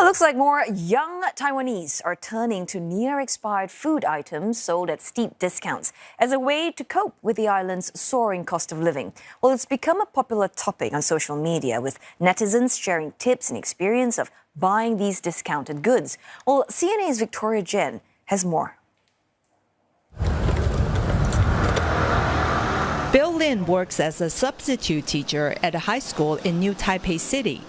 looks like more young Taiwanese are turning to near-expired food items sold at steep discounts as a way to cope with the island's soaring cost of living. Well, it's become a popular topic on social media, with netizens sharing tips and experience of buying these discounted goods. Well, CNA's Victoria Jen has more. Bill Lin works as a substitute teacher at a high school in New Taipei City.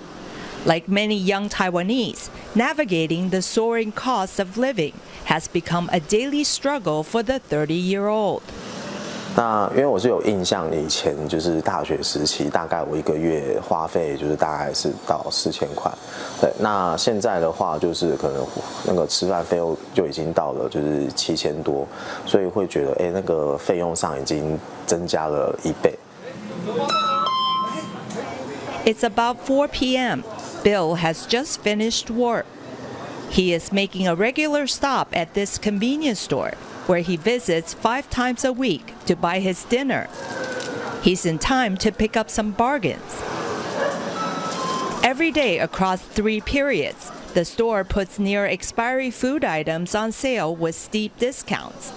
Like many young Taiwanese, navigating the soaring cost of living has become a daily struggle for the 30-year-old. 那因为我是有印象，以前就是大学时期，大概我一个月花费就是大概是到4000块。对，那现在的话就是可能那个吃饭费用就已经到了就是7000多，所以会觉得那个费用上已经增加了1倍。It's about 4 p.m. Bill has just finished work. He is making a regular stop at this convenience store, where he visits 5 times a week to buy his dinner. He's in time to pick up some bargains. Every day across 3 periods, the store puts near-expiry food items on sale with steep discounts.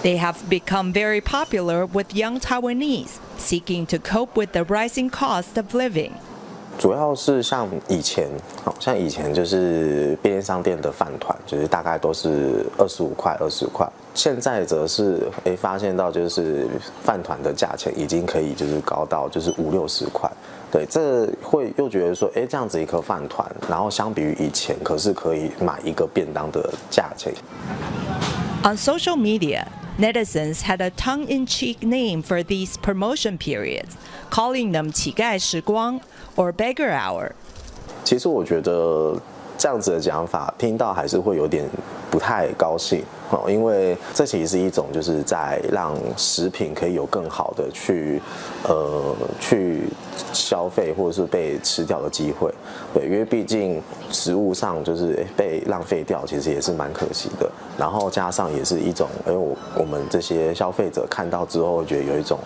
They have become very popular with young Taiwanese seeking to cope with the rising cost of living. 主要是像以前就是便利商店的饭团，就是大概都是25块、20块。现在则是发现到就是饭团的价钱已经可以就是高到就是50、60块。对，这会又觉得说，这样子一颗饭团，然后相比于以前，可是可以买一个便当的价钱。On social media, netizens had a tongue-in-cheek name for these promotion periods, calling them 乞丐时光 or beggar hour. 其实我觉得这样子的讲法，听到还是会有点不太高兴因为这其实是一种就是在让食品可以有更好的去消费或者是被吃掉的机会。对，因为毕竟食物上就是被浪费掉，其实也是蛮可惜的。然后加上也是一种，我们这些消费者看到之后，会觉得有一种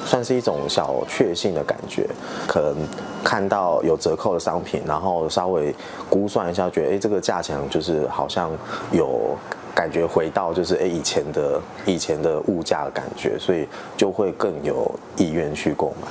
算是一种小确幸的感觉。可能看到有折扣的商品，然后稍微估算一下，觉得这个价钱就是好像有感觉回到就是以前的物价的感觉，所以就会更有意愿去购买。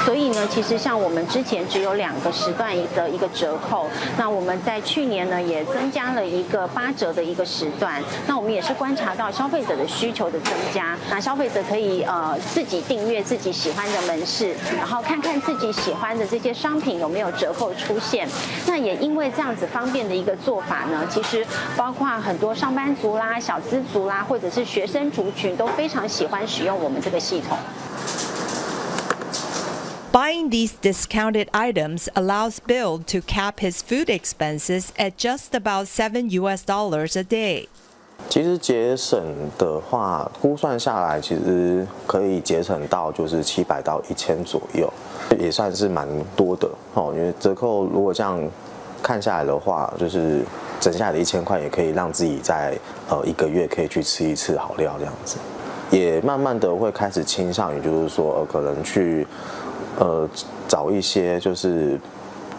所以呢，其实像我们之前只有2个时段的一个折扣，那我们在去年呢也增加了一个8折的一个时段。那我们也是观察到消费者的需求的增加，那消费者可以自己订阅自己喜欢的门市，然后看看自己喜欢的这些商品有没有折扣出现。那也因为这样子方便的一个做法呢，其实包括很多上班族啦、小资族啦，或者是学生族群都非常喜欢使用我们这个系统。Buying these discounted items allows Bill to cap his food expenses at just about $7 a day. 其实节省的话，估算下来其实可以节省到就是700到1000左右，也算是蛮多的因为折扣如果这样看下来的话，就是省下来的1000块也可以让自己在1个月可以去吃一次好料这样子。也慢慢的会开始倾向于就是说可能去找一些就是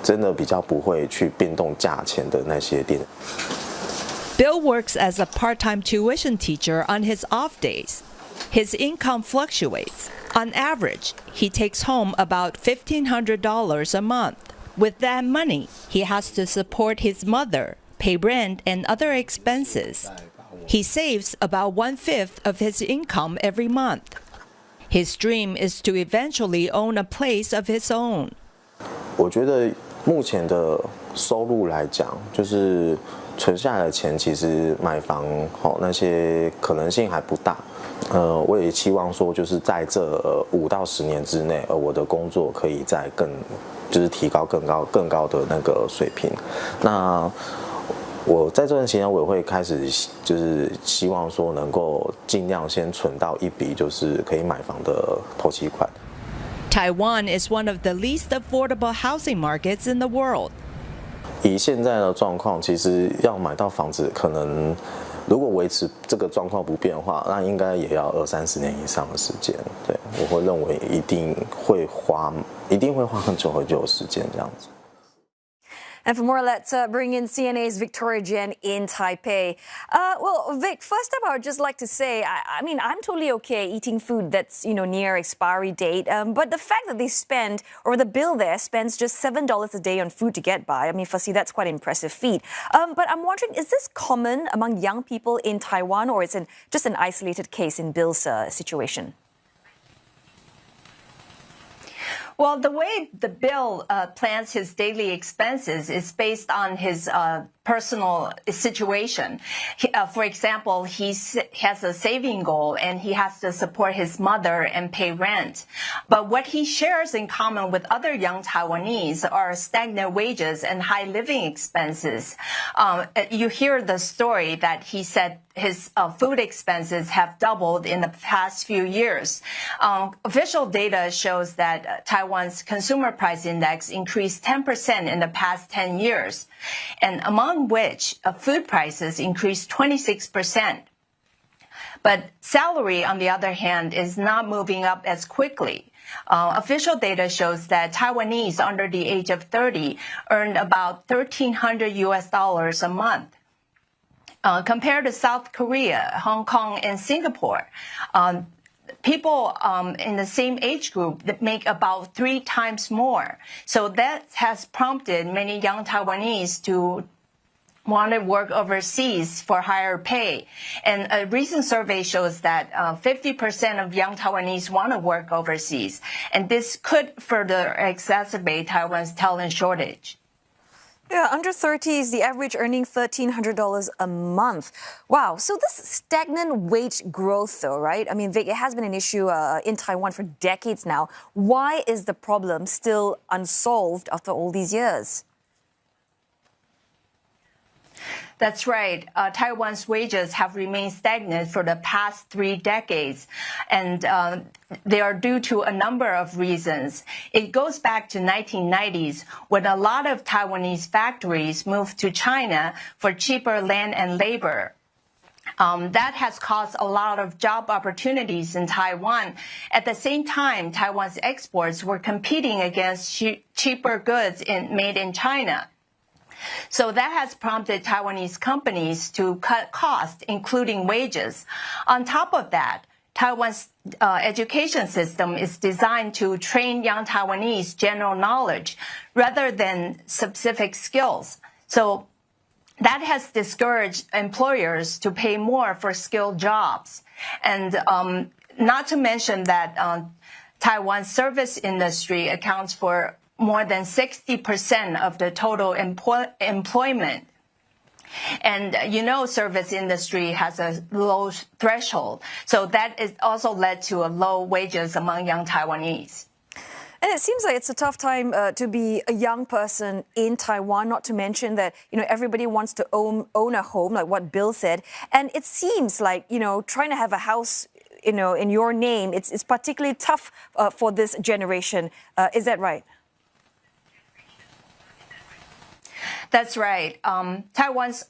真的比较不会去变动价钱的那些店。Bill works as a part-time tuition teacher on his off days. His income fluctuates. On average, he takes home about $1,500 a month. With that money, he has to support his mother, pay rent and other expenses. He saves about 1/5 of his income every month. His dream is to eventually own a place of his own. 我觉得目前的收入来讲，就是存下来的钱，其实买房那些可能性还不大。我也期望说，就是在这5到10年之内，我的工作可以在就是提高更高的那个水平。那我在这段期间，我也会开始就是希望说能够尽量先存到一笔就是可以买房的头期款。Taiwan is one of the least affordable housing markets in the world. 以现在的状况，其实要买到房子，可能如果维持这个状况不变的话，那应该也要20-30年以上的时间。对，我会认为一定会花很久的时间这样子。And for more, let's bring in CNA's Victoria Jen in Taipei. Well, Vic, first up, I would just like to say, I mean, I'm totally okay eating food that's, near expiry date. But the fact that they spend, or the bill there spends just $7 a day on food to get by, I mean, firstly, that's quite an impressive feat. But I'm wondering, is this common among young people in Taiwan, or is it just an isolated case in Bill's situation? Well, the way the Bill plans his daily expenses is based on his personal situation. For example, he has a saving goal and he has to support his mother and pay rent. But what he shares in common with other young Taiwanese are stagnant wages and high living expenses. You hear the story that he said his food expenses have doubled in the past few years. Official data shows that Taiwan's consumer price index increased 10% in the past 10 years, and among which food prices increased 26%. But salary, on the other hand, is not moving up as quickly. Official data shows that Taiwanese under the age of 30 earned about $1,300 a month. Compared to South Korea, Hong Kong, and Singapore, people in the same age group that make about 3 times more. So that has prompted many young Taiwanese to want to work overseas for higher pay. And a recent survey shows that 50% of young Taiwanese want to work overseas. And this could further exacerbate Taiwan's talent shortage. Yeah, under 30s, the average earning $1,300 a month. Wow. So this stagnant wage growth, though, right? I mean, Vic, it has been an issue in Taiwan for decades now. Why is the problem still unsolved after all these years? That's right. Taiwan's wages have remained stagnant for the past 3 decades, and they are due to a number of reasons. It goes back to 1990s when a lot of Taiwanese factories moved to China for cheaper land and labor. That has caused a lot of job opportunities in Taiwan. At the same time, Taiwan's exports were competing against cheaper goods made in China. So that has prompted Taiwanese companies to cut costs, including wages. On top of that, Taiwan's education system is designed to train young Taiwanese general knowledge rather than specific skills. So that has discouraged employers to pay more for skilled jobs. And not to mention that Taiwan's service industry accounts for more than 60% of the total employment. And service industry has a low threshold. So that is also led to low wages among young Taiwanese. And it seems like it's a tough time to be a young person in Taiwan, not to mention that, everybody wants to own a home, like what Bill said. And it seems like, trying to have a house, in your name, it's particularly tough for this generation. Is that right? That's right. Taiwan's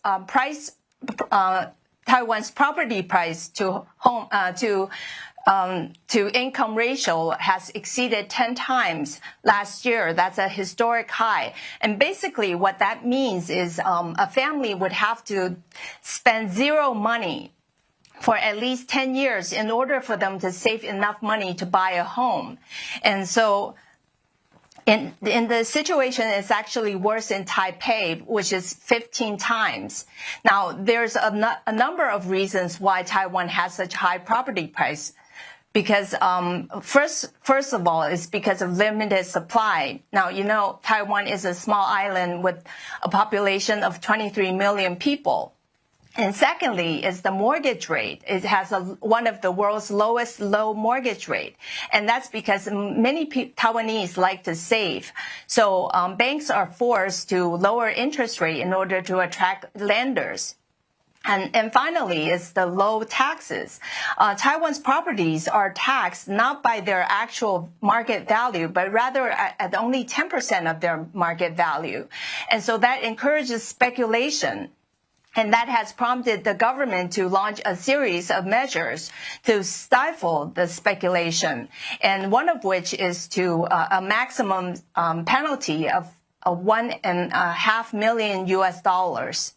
property price to income ratio has exceeded 10 times last year. That's a historic high. And basically what that means is a family would have to spend zero money for at least 10 years in order for them to save enough money to buy a home. And so in the situation, it's actually worse in Taipei, which is 15 times. Now, there's a number of reasons why Taiwan has such high property price. Because first of all, it's because of limited supply. Now, Taiwan is a small island with a population of 23 million people. And secondly, is the mortgage rate. It has one of the world's lowest low mortgage rate. And that's because many Taiwanese like to save. So banks are forced to lower interest rate in order to attract lenders. And finally, is the low taxes. Taiwan's properties are taxed not by their actual market value, but rather at only 10% of their market value. And so that encourages speculation. And that has prompted the government to launch a series of measures to stifle the speculation. And one of which is to a maximum penalty of 1.5 million US dollars.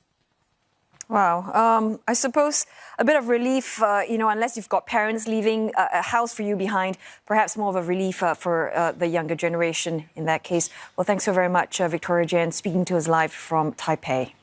Wow. I suppose a bit of relief, unless you've got parents leaving a house for you behind, perhaps more of a relief for the younger generation in that case. Well, thanks so very much, Victoria Jen, speaking to us live from Taipei.